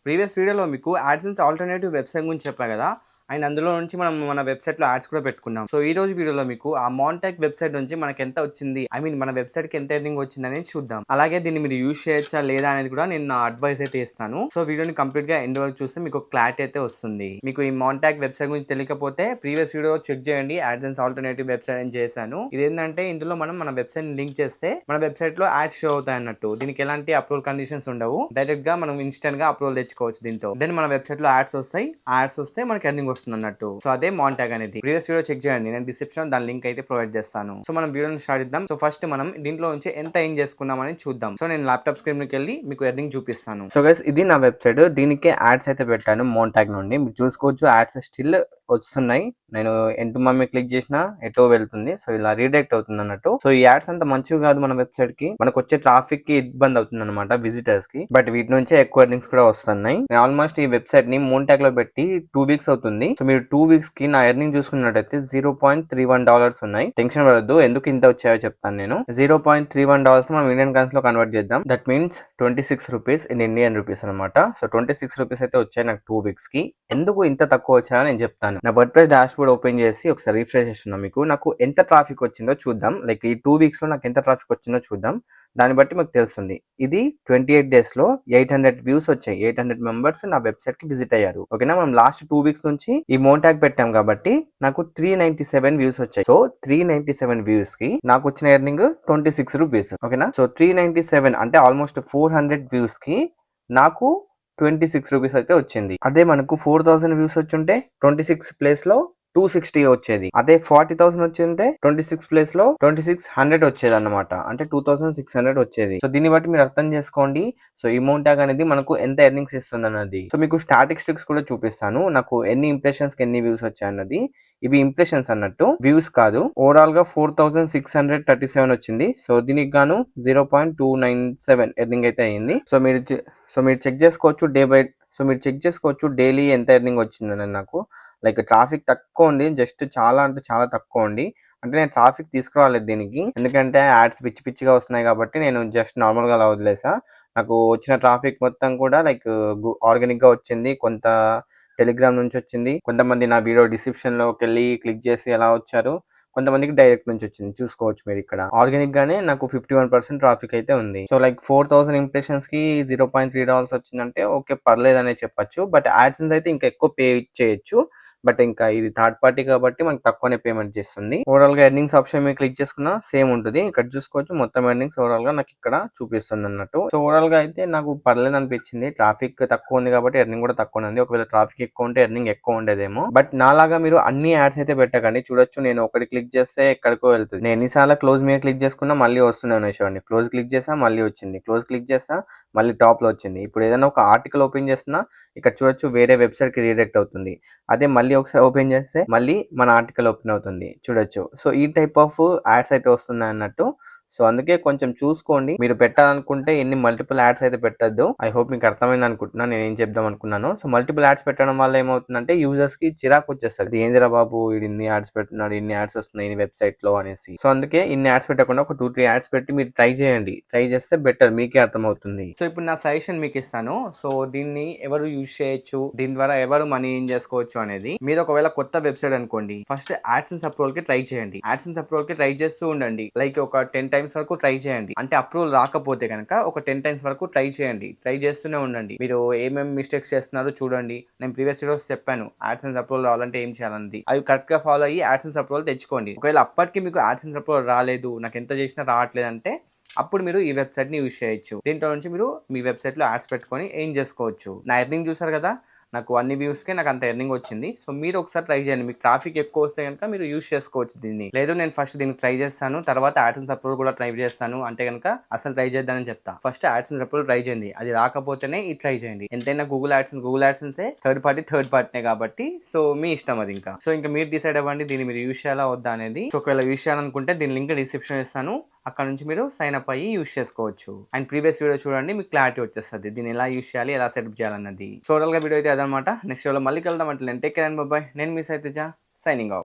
Previous వీడియోలో మీకు AdSense alternative website గురించి చెప్పా కదా. అండ్ అందులో నుంచి మనం మన వెబ్సైట్లో యాడ్స్ కూడా పెట్టుకున్నాం. సో ఈ రోజు వీడియోలో మీకు ఆ మాంటాక్ వెబ్సైట్ నుంచి మనకి ఎంత వచ్చింది, ఐ మీన్ మన వెబ్సైట్కి ఎంత ఎర్నింగ్ వచ్చింది అనేది చూద్దాం. అలాగే దీన్ని మీరు యూజ్ చేయొచ్చా లేదా అనేది కూడా నేను నా అడ్వైస్ అయితే ఇస్తాను. సో వీడియోని కంప్లీట్ గా ఎండ్ వరకు చూస్తే మీకు క్లారిటీ అయితే వస్తుంది. మీకు ఈ మాంటాక్ వెబ్సైట్ గురించి తెలియకపోతే ప్రీవియస్ వీడియో చెక్ చేయండి. యాడ్సెన్స్ ఆల్టర్నేటివ్ వెబ్సైట్ అని చేశాను. ఇదేంటంటే ఇందులో మనం మన వెబ్సైట్ లింక్ చేస్తే మన వెబ్సైట్ లో యాడ్స్ షో అవుతాయి అన్నట్టు. దీనికి ఎలాంటి అప్రూవల్ కండిషన్స్ ఉండవు. డైరెక్ట్ గా మనం ఇన్స్టెంట్ గా అప్రూవల్ తెచ్చుకోవచ్చు దీంతో. దెన్ మన వెబ్సైట్ లో యాడ్స్ వస్తాయి. యాడ్స్ వస్తే మనకి ఎర్నింగ్ వస్తుంది అన్నట్టు. సో అదే మాంటాక్ అనేది. ప్రీవియస్ వీడియో చెక్ చేయండి, నేను డిస్క్రిప్షన్ దాని లింక్ అయితే ప్రొవైడ్ చేస్తాను. సో మనం వీడియోని స్టార్ట్ చేద్దాం. సో ఫస్ట్ మనం దీంట్లో నుంచి ఎంత ఎర్న్ చేసుకున్నాం అని చూద్దాం. సో నేను ల్యాప్టాప్ స్క్రీన్ కి వెళ్ళి మీకు ఎర్నింగ్ చూపిస్తాను. సో గైస్ ఇది నా వెబ్సైట్. దీనికి యాడ్స్ అయితే పెట్టాను మాంటాక్ నుండి. మీరు చూసుకోవచ్చు యాడ్స్ స్టిల్ వస్తున్నాయి. నేను ఎంటు మమ్మీ క్లిక్ చేసినా ఎటో వెళ్తుంది. సో ఇలా రీడైరెక్ట్ అవుతుంది అన్నట్టు. సో ఈ యాడ్స్ అంత మంచివి కాదు మన వెబ్సైట్ కి. మనకు వచ్చే ట్రాఫిక్ కి ఇబ్బంది అవుతుంది అనమాట విజిటర్స్ కి. బట్ వీటి నుంచే ఎక్కువ ఎర్నింగ్స్ కూడా వస్తున్నాయి. నేను ఆల్మోస్ట్ ఈ వెబ్సైట్ ని మాంటాక్ లో పెట్టి 2 వీక్స్ అవుతుంది. సో మీరు 2 వీక్స్ కి నా ఎర్నింగ్ చూసుకున్నట్టయితే $0.31 ఉన్నాయి. టెన్షన్ పడద్దు, ఎందుకు ఇంత వచ్చాయో చెప్తాను నేను. $0.31 మనం ఇండియన్ కరెన్సీ లో కన్వర్ట్ చేద్దాం. That means 26 rupees in Indian rupees అనమాట. సో 26 రూపీస్ అయితే వచ్చాయి నాకు 2 వీక్స్ కి. ఎందుకు ఇంత తక్కువ వచ్చాయో నేను చెప్తాను. నా word press dash board open చేసి ఒకసారి రిఫ్రెష్ చేస్తున్నా. మీకు నాకు ఎంత ట్రాఫిక్ వచ్చిందో చూద్దాం. లైక్ ఈ 2 వీక్స్ లో నాకు ఎంత ట్రాఫిక్ వచ్చిందో చూద్దాం. దాన్ని బట్టి మీకు తెలుస్తుంది. ఇది 28 డేస్ లో 800 వ్యూస్ వచ్చాయి. 800 మెంబర్స్ నా వెబ్సైట్ కి విజిట్ అయ్యారు. ఓకేనా, మనం లాస్ట్ 2 వీక్స్ నుంచి ఈ మాంటాక్ పెట్టాం కాబట్టి నాకు 397 వ్యూస్ వచ్చాయి. సో 397 వ్యూస్ కి నాకు వచ్చిన ఎర్నింగ్ 26 రూపీస్. ఓకేనా, సో 397 అంటే ఆల్మోస్ట్ 400 వ్యూస్ కి నాకు 26 రూపీస్ అయితే వచ్చింది. అదే మనకు 4000 వ్యూస్ వచ్చుంటే 26 ప్లేస్ లో 260 వచ్చేది. అదే 40,000 వచ్చింటే 26 ప్లేస్ లో 2600 వచ్చేది అన్నమాట. అంటే 2600 వచ్చేది. సో దీన్ని బట్టి మీరు అర్థం చేసుకోండి. సో ఈ మాంటాక్ అనేది మనకు ఎంత ఎర్నింగ్స్ ఇస్తుంది అన్నది. సో మీకు స్టాటిస్టిక్స్ కూడా చూపిస్తాను. నాకు ఎన్ని ఇంప్రెషన్స్ కి ఎన్ని వ్యూస్ వచ్చాయి అన్నది. ఇవి ఇంప్రెషన్స్ అన్నట్టు, వ్యూస్ కాదు. ఓవరాల్ గా 4637 వచ్చింది. సో దీనికి గాను 0.297 ఎర్నింగ్ అయితే అయ్యింది. సో మీరు చెక్ చేసుకోవచ్చు డైలీ ఎంత ఎర్నింగ్ వచ్చిందని. నాకు లైక్ ట్రాఫిక్ తక్కువ ఉంది, జస్ట్ చాలా అంటే చాలా తక్కువ ఉంది. అంటే నేను ట్రాఫిక్ తీసుకురాలేదు దీనికి, ఎందుకంటే యాడ్స్ పిచ్చి పిచ్చిగా వస్తున్నాయి కాబట్టి నేను జస్ట్ నార్మల్ గా అలా వదిలేసా. నాకు వచ్చిన ట్రాఫిక్ మొత్తం కూడా లైక్ ఆర్గానిక్ గా వచ్చింది. కొంత టెలిగ్రామ్ నుంచి వచ్చింది, కొంతమంది నా వీడియో డిస్క్రిప్షన్ లోకి వెళ్ళి క్లిక్ చేసి ఎలా వచ్చారు, కొంతమందికి డైరెక్ట్ నుంచి వచ్చింది. చూసుకోవచ్చు మీరు ఇక్కడ. ఆర్గానిక్ గానే నాకు 51% ట్రాఫిక్ అయితే ఉంది. సో లైక్ 4000 ఇంప్రెషన్స్ కి $0.3 వచ్చిందంటే ఓకే, పర్లేదనే చెప్పొచ్చు. బట్ యాడ్సెన్స్ అయితే ఇంకా ఎక్కువ పే చేయొచ్చు. బట్ ఇంకా ఇది థర్డ్ పార్టీ కాబట్టి మనకి తక్కువనే పేమెంట్ చేస్తుంది. ఓవరాల్ గా ఎర్నింగ్స్ ఆప్షన్ మీరు క్లిక్ చేసుకున్నా సేమ్ ఉంటుంది. ఇక్కడ చూసుకోవచ్చు మొత్తం ఎర్నింగ్స్ ఓవరాల్ గా నాకు ఇక్కడ చూపిస్తుంది అన్నట్టు. సో ఓవరాల్ గా అయితే నాకు పర్లేదు అనిపించింది. ట్రాఫిక్ తక్కువ ఉంది కాబట్టి ఎర్నింగ్ కూడా తక్కువ ఉంది. ఒకవేళ ట్రాఫిక్ ఎక్కువ ఉంటే ఎర్నింగ్ ఎక్కువ ఉండేదేమో. బట్ నాలాగా మీరు అన్ని యాడ్స్ అయితే పెట్టకండి. చూడొచ్చు నేను ఒకటి క్లిక్ చేస్తే ఎక్కడికో వెళ్తుంది. నేను ఎన్నిసార్లు క్లోజ్ మీద క్లిక్ చేసుకున్నా మళ్ళీ వస్తున్నాను. చూడండి, క్లోజ్ క్లిక్ చేసా మళ్ళీ వచ్చింది, క్లోజ్ క్లిక్ చేసా మళ్ళీ టాప్ లో వచ్చింది. ఇప్పుడు ఏదైనా ఒక ఆర్టికల్ ఓపెన్ చేస్తున్నా ఇక్కడ చూడొచ్చు వేరే వెబ్సైట్ కి రీడైరెక్ట్ అవుతుంది. అదే మళ్ళీ ఒకసారి ఓపెన్ చేస్తే మళ్ళీ మన ఆర్టికల్ ఓపెన్ అవుతుంది. చూడొచ్చు. సో ఈ టైప్ ఆఫ్ యాడ్స్ అయితే వస్తున్నాయి అన్నట్టు. సో అందుకే కొంచెం చూసుకోండి. మీరు పెట్టాలనుకుంటే ఎన్ని మల్టిపుల్ యాడ్స్ అయితే పెట్టద్దు. ఐ హోప్ మీకు అర్థమైంది అనుకుంటున్నాను నేను ఏం చెప్దాం అనుకున్నాను. సో మల్టిపుల్ యాడ్స్ పెట్టడం వల్ల ఏమవుతుందంటే యూజర్స్ కి చిరాకు వచ్చేస్తుంది. ఏందిరా బాబు వీడు ఇన్ని యాడ్స్ పెడుతున్నాడు, ఇన్ని యాడ్స్ వస్తున్నాయి వెబ్సైట్ లో అనేసి. సో అందుకే ఇన్ని యాడ్స్ పెట్టకుండా ఒక 2-3 యాడ్స్ పెట్టి మీరు ట్రై చేయండి. ట్రై చేస్తే బెటర్, మీకే అర్థమవుతుంది. సో ఇప్పుడు నా సజెషన్ మీకు ఇస్తాను. సో దీన్ని ఎవరు యూజ్ చేయొచ్చు, దీని ద్వారా ఎవరు మనీ ఏం చేసుకోవచ్చు అనేది. మీరు ఒకవేళ కొత్త వెబ్సైట్ అనుకోండి, ఫస్ట్ యాడ్సెన్స్ అప్రూవల్ కి ట్రై చేయండి. యాడ్సెన్స్ అప్రూవల్ కి ట్రై చేస్తూ ఉండండి. లైక్ ఒక 10 టైమ్స్ వరకు ట్రై చేయండి. అంటే అప్రూవల్ రాకపోతే కనుక ఒక 10 టైమ్స్ వరకు ట్రై చేయండి. ట్రై చేస్తూనే ఉండండి. మీరు ఏమేమి మిస్టేక్స్ చేస్తున్నారో చూడండి. నేను ప్రీవియస్ వీడియోస్ చెప్పాను యాడ్సెన్స్ అప్రూవల్ రావాలంటే ఏం చేయాలన్నది. అవి కరెక్ట్ గా ఫాలో అయ్యి యాడ్సెన్స్ అప్రూవల్ తెచ్చుకోండి. ఒకవేళ అప్పటికి మీకు యాడ్సెన్స్ అప్రూవల్ రాలేదు, నాకు ఎంత చేసినా రావట్లేదు అంటే అప్పుడు మీరు ఈ వెబ్సైట్ ని యూజ్ చేయొచ్చు. దీంట్లో నుంచి మీరు మీ వెబ్సైట్ లో యాడ్స్ పెట్టుకొని ఏం చేసుకోవచ్చు. నా ఎర్నింగ్ చూసారు కదా, నాకు అన్ని వ్యూస్కే నాకు అంత ఎర్నింగ్ వచ్చింది. సో మీరు ఒకసారి ట్రై చేయండి. మీకు ట్రాఫిక్ ఎక్కువ వస్తే కనుక మీరు యూజ్ చేసుకోవచ్చు దీన్ని. లేదు నేను ఫస్ట్ దీన్ని ట్రై చేస్తాను, తర్వాత యాడ్సెన్స్ అప్రూవల్ కూడా ట్రై చేస్తాను అంటే కనుక అసలు ట్రై చేద్దామని చెప్తా. ఫస్ట్ యాడ్సెన్స్ అప్రూవల్ ట్రై చేయండి. అది రాకపోతేనే ఇది ట్రై చేయండి. ఎంతైనా గూగుల్ యాడ్సెన్స్ థర్డ్ పార్టీనే కాబట్టి సో మీ ఇష్టం అది. ఇంకా సో ఇంకా మీరు డిసైడ్ అవ్వండి దీన్ని మీరు యూజ్ చేయాలా వద్దా అనేది. సో ఒకవేళ యూజ్ చేయాలనుకుంటే దీని లింక్ డిస్క్రిప్షన్ ఇస్తాను, అక్కడ నుంచి మీరు సైన్ అప్ అయ్యి యూజ్ చేసుకోవచ్చు. అండ్ ప్రీవియస్ వీడియో చూడండి, మీకు క్లారిటీ వచ్చేస్తుంది దీన్ని ఎలా యూజ్ చేయాలి, ఎలా సెటప్ చేయాలన్నది. సో ఓవరాల్ గా వీడియో అయితే అదనమాట. నెక్స్ట్ వీడియోలో మళ్ళీ కలుద్దాం. అంటే టేక్ కేర్ అండ్ బై. నేను మీ సైతేజ, సైనింగ్ ఆఫ్.